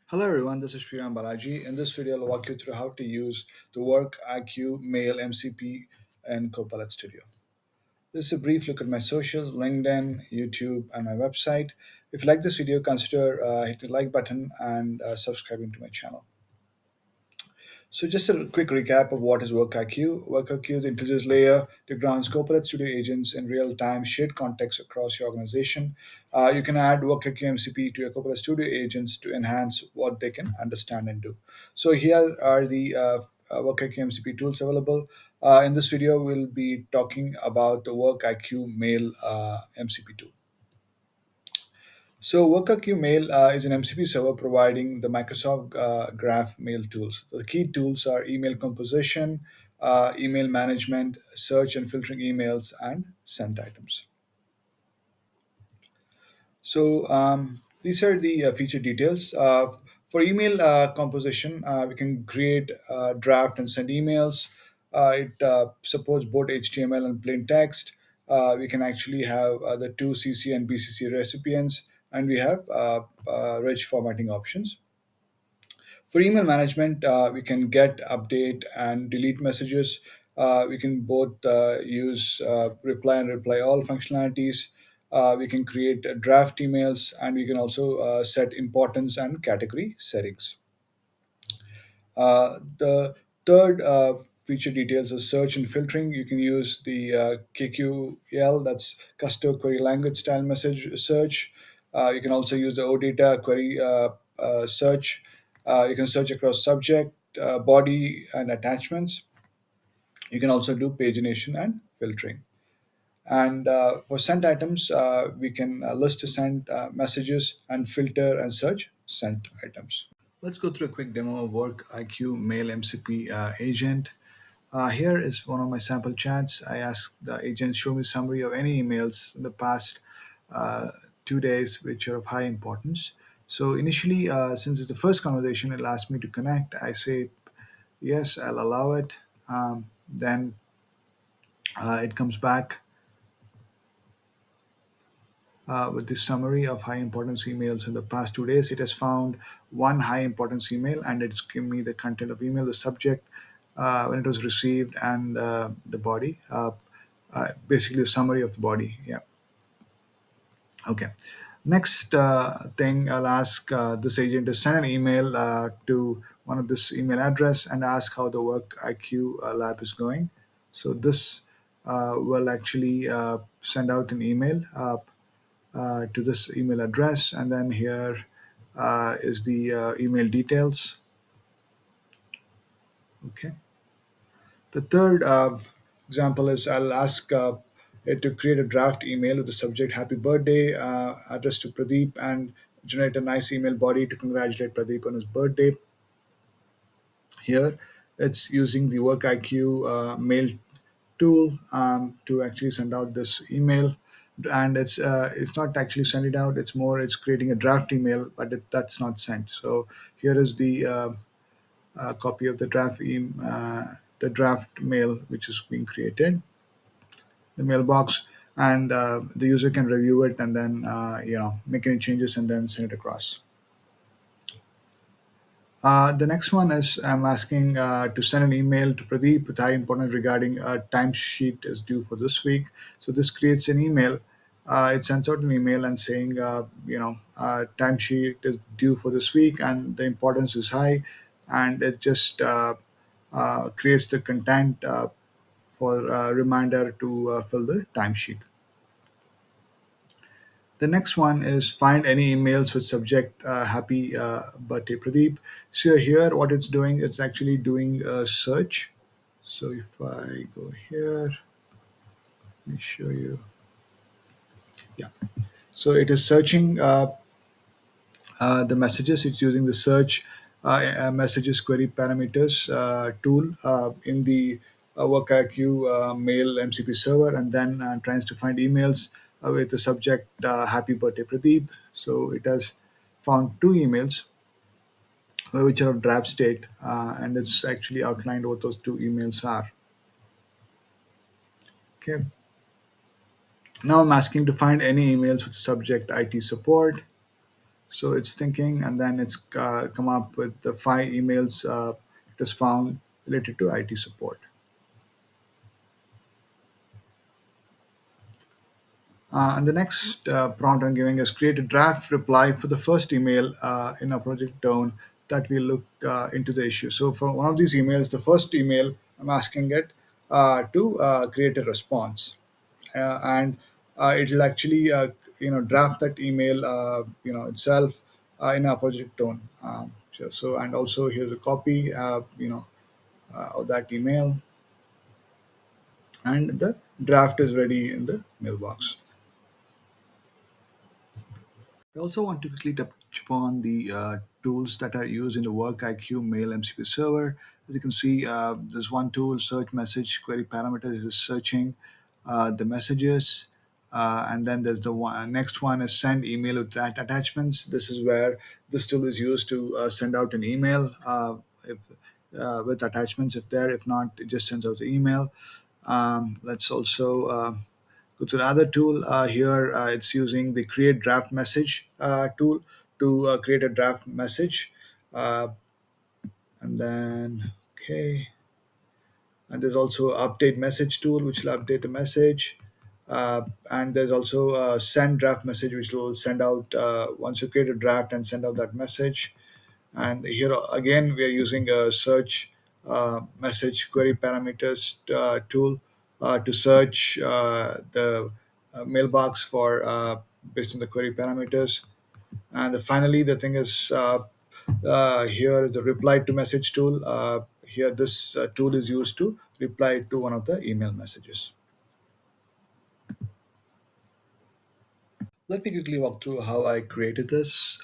Hello everyone, this is Sriram Balaji. In this video, I'll walk you through how to use the Work IQ Mail MCP and Copilot Studio. This is a brief look at my socials, LinkedIn, YouTube, and my website. If you like this video, consider hit the like button and subscribing to my channel. So just a quick recap of what is WorkIQ. WorkIQ is the intelligence layer that grounds Copilot Studio agents in real-time shared context across your organization. You can add WorkIQ MCP to your Copilot Studio agents to enhance what they can understand and do. So here are the WorkIQ MCP tools available. In this video, we'll be talking about the WorkIQ Mail MCP tool. So WorkIQ Mail is an MCP server providing the Microsoft Graph mail tools. The key tools are email composition, email management, search and filtering emails, and sent items. So these are the feature details. For email composition, we can create, draft, and send emails. It supports both HTML and plain text. We can actually have the two CC and BCC recipients, and we have rich formatting options. For email management, we can get, update, and delete messages. We can both use reply and reply all functionalities. We can create draft emails, and we can also set importance and category settings. The third feature details is search and filtering. You can use the KQL, that's custom query language style message search. You can also use the OData query search. You can search across subject, body, and attachments. You can also do pagination and filtering. And for sent items, we can list the sent messages and filter and search sent items. Let's go through a quick demo of Work IQ Mail MCP agent. Here is one of my sample chats. I asked the agent show me summary of any emails in the past uh, 2 days which are of high importance. So initially, since it's the first conversation, it'll ask me to connect. I say yes, I'll allow it. Then it comes back with this summary of high importance emails in the past 2 days. It has found one high importance email and it's given me the content of email, the subject, when it was received, and the body. Basically, a summary of the body. Yeah. Okay. Next thing, I'll ask this agent to send an email to one of this email address and ask how the Work IQ lab is going. So this will actually send out an email to this email address, and then here is the email details. Okay. The third example is I'll ask it to create a draft email with the subject "Happy Birthday," address to Pradeep, and generate a nice email body to congratulate Pradeep on his birthday. Here, it's using the Work IQ mail tool to actually send out this email, and it's not actually send it out. It's more it's creating a draft email, but that's not sent. So here is the copy of the the draft mail which is being created, the mailbox, and the user can review it and then make any changes and then send it across. The next one is I'm asking to send an email to Pradeep with high importance regarding a timesheet is due for this week. So this creates an email. It sends out an email and saying, timesheet is due for this week and the importance is high, and it just creates the content for a reminder to fill the timesheet. The next one is find any emails with subject happy birthday Pradeep. So here what it's doing, it's actually doing a search. So if I go here, let me show you. Yeah. So it is searching the messages. It's using the search messages query parameters tool in the WorkIQ mail MCP server, and then tries to find emails with the subject "Happy Birthday Pradeep." So it has found two emails which are of draft state, and it's actually outlined what those two emails are. Okay. Now I'm asking to find any emails with subject IT support. So it's thinking, and then it's come up with the 5 emails it has found related to IT support. And the next prompt I'm giving is create a draft reply for the first email in a project tone that will look into the issue. So for one of these emails, the first email, I'm asking it to create a response, and it'll actually draft that email itself in a project tone. So and also here's a copy of that email, and the draft is ready in the mailbox. I also want to quickly touch upon the tools that are used in the Work IQ Mail MCP server. As you can see, there's one tool, search message query parameters, is searching the messages. And then there's the next one is send email with attachments. This is where this tool is used to send out an email if, with attachments if there. If not, it just sends out the email. Let's also go to the other tool here. It's using the create draft message tool to create a draft message. Uh, and then, okay. And there's also update message tool, which will update the message. And there's also send draft message, which will send out once you create a draft and send out that message. And here again, we are using a search message query parameters tool to search the mailbox for based on the query parameters. And finally, the thing is here is the reply to message tool. Here, this tool is used to reply to one of the email messages. Let me quickly walk through how I created this.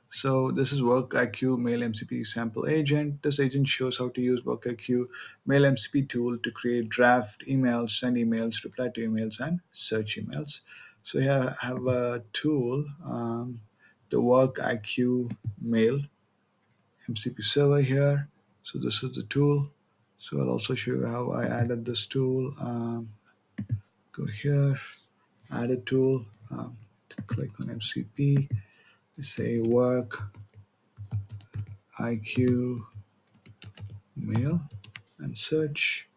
So this is Work IQ Mail MCP sample agent. This agent shows how to use Work IQ Mail MCP tool to create draft emails, send emails, reply to emails, and search emails. So here I have a tool, the Work IQ Mail MCP server here. So this is the tool. So I'll also show you how I added this tool. Go here, add a tool, click on MCP, say work IQ mail and search.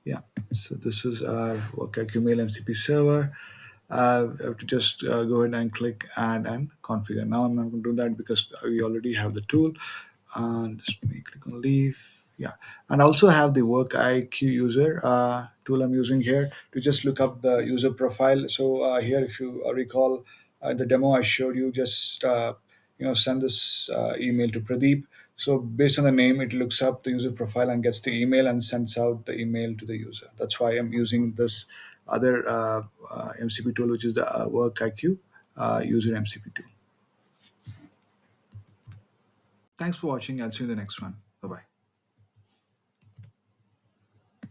Yeah, so this is our work IQ mail MCP server. I have to just go ahead and click add and configure. Now I'm not going to do that because we already have the tool. And just me click on leave. Yeah, and I also have the work IQ user tool I'm using here to just look up the user profile. So here, if you recall the demo I showed you, just send this email to Pradeep. So based on the name, it looks up the user profile and gets the email and sends out the email to the user. That's why I'm using this other MCP tool, which is the work IQ user MCP tool. Thanks for watching. I'll see you in the next one.